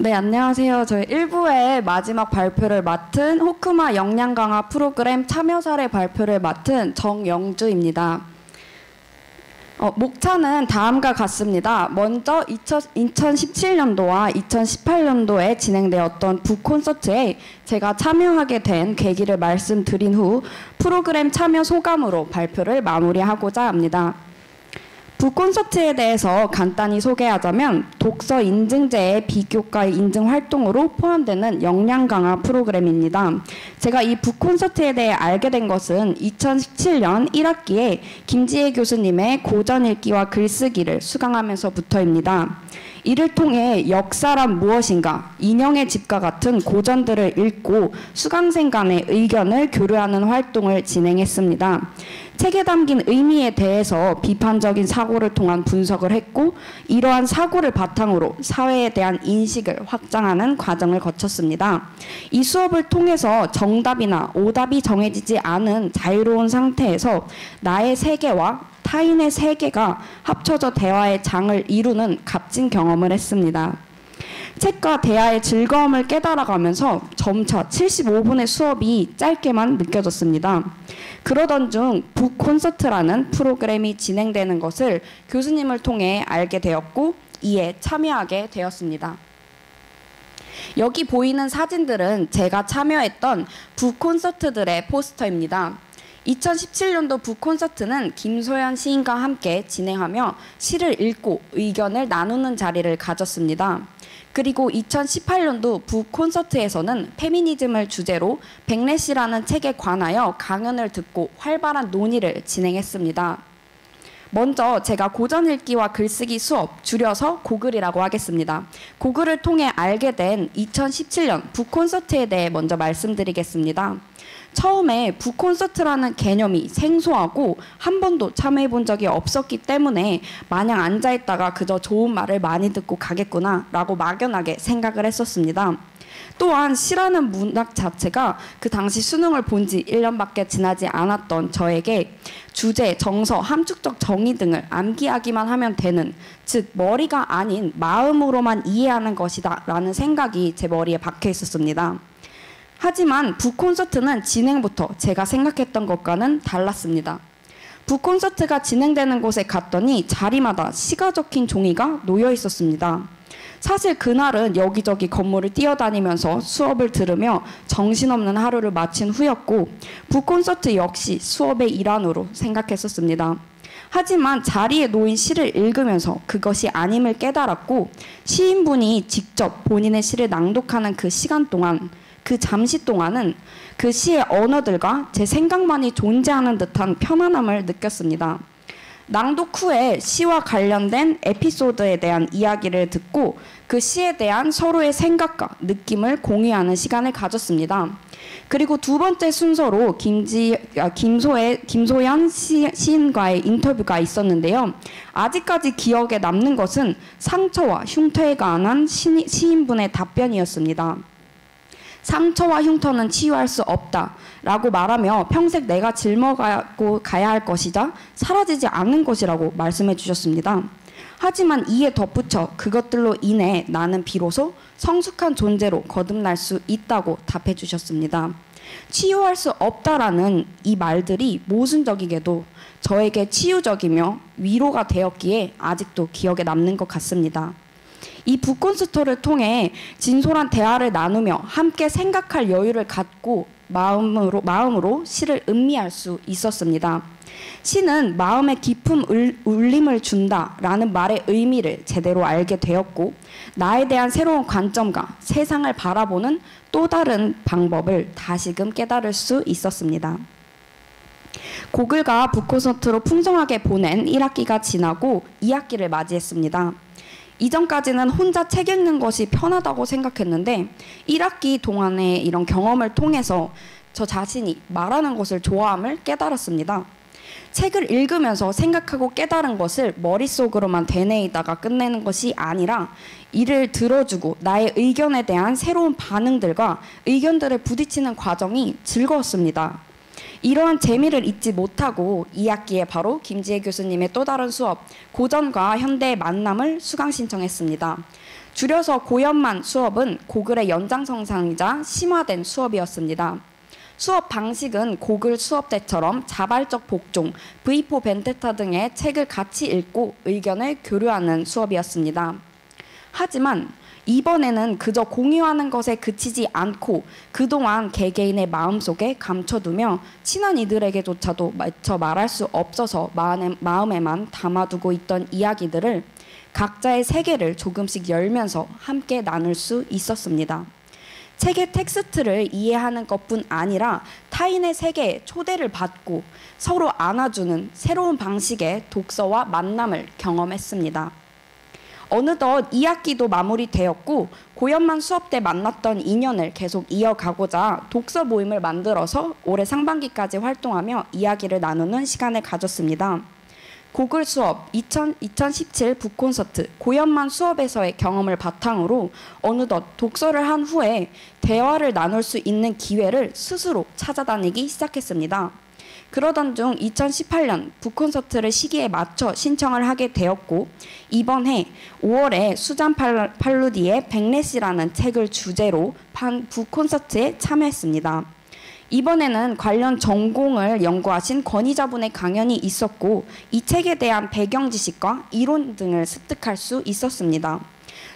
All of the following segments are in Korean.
네, 안녕하세요. 저희 1부의 마지막 발표를 맡은 호크마 역량 강화 프로그램 참여 사례 발표를 맡은 정영주입니다. 목차는 다음과 같습니다. 먼저 2017년도와 2018년도에 진행되었던 북콘서트에 제가 참여하게 된 계기를 말씀드린 후 프로그램 참여 소감으로 발표를 마무리하고자 합니다. 북콘서트에 대해서 간단히 소개하자면 독서 인증제의 비교과 인증 활동으로 포함되는 역량 강화 프로그램입니다. 제가 이 북콘서트에 대해 알게 된 것은 2017년 1학기에 김지혜 교수님의 고전 읽기와 글쓰기를 수강하면서부터입니다. 이를 통해 역사란 무엇인가, 인형의 집과 같은 고전들을 읽고 수강생 간의 의견을 교류하는 활동을 진행했습니다. 책에 담긴 의미에 대해서 비판적인 사고를 통한 분석을 했고 이러한 사고를 바탕으로 사회에 대한 인식을 확장하는 과정을 거쳤습니다. 이 수업을 통해서 정답이나 오답이 정해지지 않은 자유로운 상태에서 나의 세계와 타인의 세계가 합쳐져 대화의 장을 이루는 값진 경험을 했습니다. 책과 대화의 즐거움을 깨달아가면서 점차 75분의 수업이 짧게만 느껴졌습니다. 그러던 중 북콘서트라는 프로그램이 진행되는 것을 교수님을 통해 알게 되었고 이에 참여하게 되었습니다. 여기 보이는 사진들은 제가 참여했던 북콘서트들의 포스터입니다. 2017년도 북콘서트는 김소연 시인과 함께 진행하며 시를 읽고 의견을 나누는 자리를 가졌습니다. 그리고 2018년도 북콘서트에서는 페미니즘을 주제로 백래시라는 책에 관하여 강연을 듣고 활발한 논의를 진행했습니다. 먼저 제가 고전 읽기와 글쓰기 수업, 줄여서 고글이라고 하겠습니다. 고글을 통해 알게 된 2017년 북콘서트에 대해 먼저 말씀드리겠습니다. 처음에 북콘서트라는 개념이 생소하고 한 번도 참여해본 적이 없었기 때문에 마냥 앉아있다가 그저 좋은 말을 많이 듣고 가겠구나 라고 막연하게 생각을 했었습니다. 또한 시라는 문학 자체가 그 당시 수능을 본 지 1년밖에 지나지 않았던 저에게 주제, 정서, 함축적 정의 등을 암기하기만 하면 되는, 즉 머리가 아닌 마음으로만 이해하는 것이다 라는 생각이 제 머리에 박혀 있었습니다. 하지만 북콘서트는 진행부터 제가 생각했던 것과는 달랐습니다. 북콘서트가 진행되는 곳에 갔더니 자리마다 시가 적힌 종이가 놓여 있었습니다. 사실 그날은 여기저기 건물을 뛰어다니면서 수업을 들으며 정신없는 하루를 마친 후였고 북콘서트 역시 수업의 일환으로 생각했었습니다. 하지만 자리에 놓인 시를 읽으면서 그것이 아님을 깨달았고 시인분이 직접 본인의 시를 낭독하는 그 시간 동안, 그 잠시 동안은 그 시의 언어들과 제 생각만이 존재하는 듯한 편안함을 느꼈습니다. 낭독 후에 시와 관련된 에피소드에 대한 이야기를 듣고 그 시에 대한 서로의 생각과 느낌을 공유하는 시간을 가졌습니다. 그리고 두 번째 순서로 김소연 시인과의 인터뷰가 있었는데요. 아직까지 기억에 남는 것은 상처와 흉터에 관한 시인분의 답변이었습니다. 상처와 흉터는 치유할 수 없다 라고 말하며 평생 내가 짊어가고 가야 할 것이자 사라지지 않는 것이라고 말씀해 주셨습니다. 하지만 이에 덧붙여 그것들로 인해 나는 비로소 성숙한 존재로 거듭날 수 있다고 답해 주셨습니다. 치유할 수 없다라는 이 말들이 모순적이게도 저에게 치유적이며 위로가 되었기에 아직도 기억에 남는 것 같습니다. 이 북콘서트를 통해 진솔한 대화를 나누며 함께 생각할 여유를 갖고 마음으로 시를 음미할 수 있었습니다. 시는 마음에 깊은 울림을 준다라는 말의 의미를 제대로 알게 되었고 나에 대한 새로운 관점과 세상을 바라보는 또 다른 방법을 다시금 깨달을 수 있었습니다. 고글과 북콘서트로 풍성하게 보낸 1학기가 지나고 2학기를 맞이했습니다. 이전까지는 혼자 책 읽는 것이 편하다고 생각했는데 1학기 동안의 이런 경험을 통해서 저 자신이 말하는 것을 좋아함을 깨달았습니다. 책을 읽으면서 생각하고 깨달은 것을 머릿속으로만 되뇌이다가 끝내는 것이 아니라 이를 들어주고 나의 의견에 대한 새로운 반응들과 의견들을 부딪히는 과정이 즐거웠습니다. 이러한 재미를 잊지 못하고 2학기에 바로 김지혜 교수님의 또 다른 수업, 고전과 현대의 만남을 수강 신청했습니다. 줄여서 고연만 수업은 고글의 연장선상이자 심화된 수업이었습니다. 수업 방식은 고글 수업 때처럼 자발적 복종, V4 벤테타 등의 책을 같이 읽고 의견을 교류하는 수업이었습니다. 하지만 이번에는 그저 공유하는 것에 그치지 않고 그동안 개개인의 마음속에 감춰두며 친한 이들에게조차도 미처 말할 수 없어서 마음에만 담아두고 있던 이야기들을 각자의 세계를 조금씩 열면서 함께 나눌 수 있었습니다. 책의 텍스트를 이해하는 것뿐 아니라 타인의 세계에 초대를 받고 서로 안아주는 새로운 방식의 독서와 만남을 경험했습니다. 어느덧 2학기도 마무리되었고 고연만 수업 때 만났던 인연을 계속 이어가고자 독서 모임을 만들어서 올해 상반기까지 활동하며 이야기를 나누는 시간을 가졌습니다. 고글 수업, 2017 북콘서트, 고연만 수업에서의 경험을 바탕으로 어느덧 독서를 한 후에 대화를 나눌 수 있는 기회를 스스로 찾아다니기 시작했습니다. 그러던 중 2018년 북콘서트를 시기에 맞춰 신청을 하게 되었고 이번 해 5월에 수잔 팔루디의 백래시라는 책을 주제로 한 북콘서트에 참여했습니다. 이번에는 관련 전공을 연구하신 권위자분의 강연이 있었고 이 책에 대한 배경 지식과 이론 등을 습득할 수 있었습니다.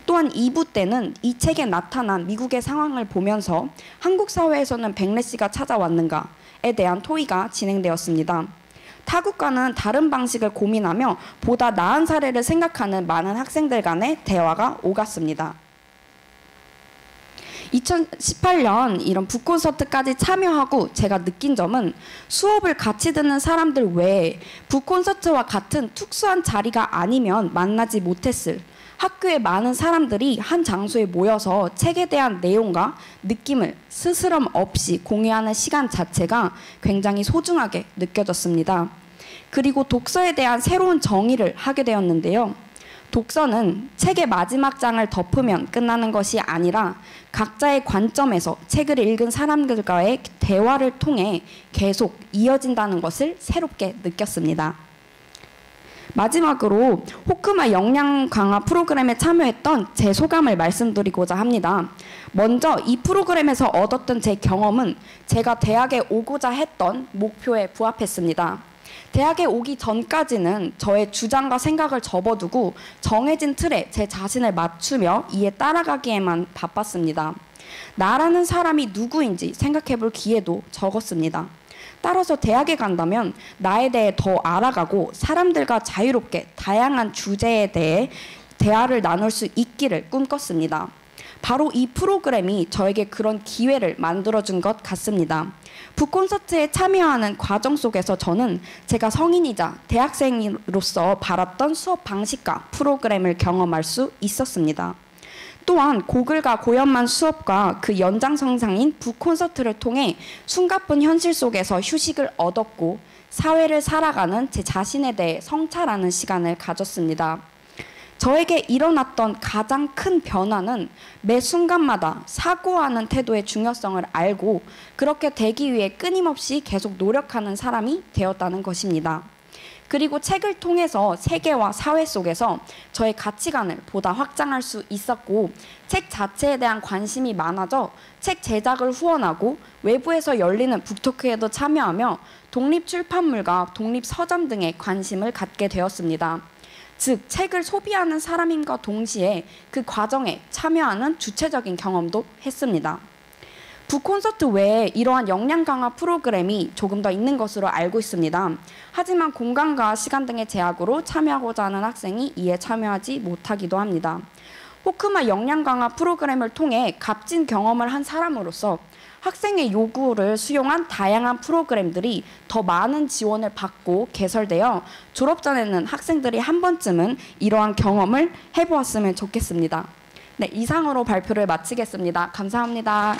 또한 2부 때는 이 책에 나타난 미국의 상황을 보면서 한국 사회에서는 백래시가 찾아왔는가에 대한 토의가 진행되었습니다. 타국과는 다른 방식을 고민하며 보다 나은 사례를 생각하는 많은 학생들 간의 대화가 오갔습니다. 2018년 이런 북콘서트까지 참여하고 제가 느낀 점은 수업을 같이 듣는 사람들 외에 북콘서트와 같은 특수한 자리가 아니면 만나지 못했을 학교의 많은 사람들이 한 장소에 모여서 책에 대한 내용과 느낌을 스스럼 없이 공유하는 시간 자체가 굉장히 소중하게 느껴졌습니다. 그리고 독서에 대한 새로운 정의를 하게 되었는데요. 독서는 책의 마지막 장을 덮으면 끝나는 것이 아니라 각자의 관점에서 책을 읽은 사람들과의 대화를 통해 계속 이어진다는 것을 새롭게 느꼈습니다. 마지막으로 호크마 역량 강화 프로그램에 참여했던 제 소감을 말씀드리고자 합니다. 먼저 이 프로그램에서 얻었던 제 경험은 제가 대학에 오고자 했던 목표에 부합했습니다. 대학에 오기 전까지는 저의 주장과 생각을 접어두고 정해진 틀에 제 자신을 맞추며 이에 따라가기에만 바빴습니다. 나라는 사람이 누구인지 생각해볼 기회도 적었습니다. 따라서 대학에 간다면 나에 대해 더 알아가고 사람들과 자유롭게 다양한 주제에 대해 대화를 나눌 수 있기를 꿈꿨습니다. 바로 이 프로그램이 저에게 그런 기회를 만들어준 것 같습니다. 북콘서트에 참여하는 과정 속에서 저는 제가 성인이자 대학생으로서 바랐던 수업 방식과 프로그램을 경험할 수 있었습니다. 또한 고글과 고연만 수업과 그 연장선상인 북콘서트를 통해 숨가쁜 현실 속에서 휴식을 얻었고 사회를 살아가는 제 자신에 대해 성찰하는 시간을 가졌습니다. 저에게 일어났던 가장 큰 변화는 매 순간마다 사고하는 태도의 중요성을 알고 그렇게 되기 위해 끊임없이 계속 노력하는 사람이 되었다는 것입니다. 그리고 책을 통해서 세계와 사회 속에서 저의 가치관을 보다 확장할 수 있었고 책 자체에 대한 관심이 많아져 책 제작을 후원하고 외부에서 열리는 북토크에도 참여하며 독립출판물과 독립서점 등에 관심을 갖게 되었습니다. 즉 책을 소비하는 사람임과 동시에 그 과정에 참여하는 주체적인 경험도 했습니다. 북콘서트 외에 이러한 역량 강화 프로그램이 조금 더 있는 것으로 알고 있습니다. 하지만 공간과 시간 등의 제약으로 참여하고자 하는 학생이 이에 참여하지 못하기도 합니다. 호크마 역량 강화 프로그램을 통해 값진 경험을 한 사람으로서 학생의 요구를 수용한 다양한 프로그램들이 더 많은 지원을 받고 개설되어 졸업 전에는 학생들이 한 번쯤은 이러한 경험을 해보았으면 좋겠습니다. 네, 이상으로 발표를 마치겠습니다. 감사합니다.